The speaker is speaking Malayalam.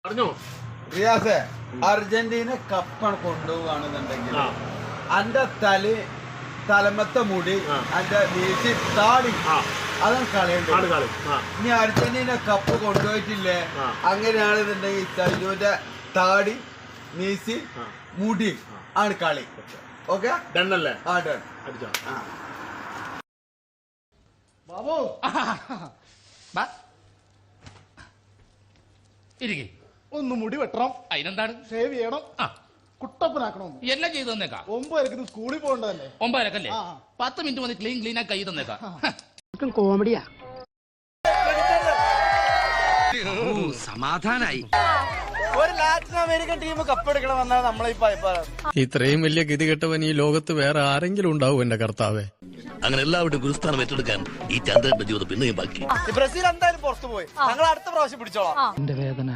പറഞ്ഞോ റിയാസേ, അർജന്റീന കപ്പാണ് കൊണ്ടുപോവുകയാണെന്നുണ്ടെങ്കിൽ അന്റെ തലമത്തെ മുടി അന്റെ വീശി താടി അതാണ് കളയുണ്ട്. ഇനി അർജന്റീന കപ്പ് കൊണ്ടുപോയിട്ടില്ലേ, അങ്ങനെയാണെന്നുണ്ടെങ്കിൽ തല്ലുവിന്റെ താടി മീസി മുടി ആണ് കളി. ഓക്കെ, ഡണ്ണല്ലേ? ആ ഡൺ. ബാബു ഇരിക്കെ ഒന്ന് മുടി വെട്ടണം, അതിനെന്താണ് സേവ് ചെയ്യണം, ആ കുട്ടപ്പനാക്കണം. എല്ലാം ചെയ്തു തന്നേക്കാം. 9:00 സ്കൂളിൽ പോകണ്ടതല്ലേ? 9:00 ആ. 10 മിനിറ്റ് മതി ക്ലീൻ ആയി കൈ തന്നേക്കാം. കോമഡിയാ. സമാധാനായി. ഒരു ലാറ്റിൻ അമേരിക്കൻ ടീം കപ്പെടുക്കണം എന്നാണ് നമ്മളെ ഇത്രയും വലിയ ഗതികെട്ടവൻ ഈ ലോകത്ത് വേറെ ആരെങ്കിലും ഉണ്ടാവും എന്റെ കർത്താവേ. അങ്ങനെ എല്ലാവരുടെയും ഗുരുസ്ഥാനം ഏറ്റെടുക്കാൻ ഈ ചന്ദ്രന്റെ ജീവിതം പിന്നെയും ബാക്കി. ബ്രസീൽ എന്തായാലും പുറത്തു പോയി. ഞങ്ങൾ അടുത്ത പ്രാവശ്യം പിടിച്ചോളാം. എന്റെ വേദന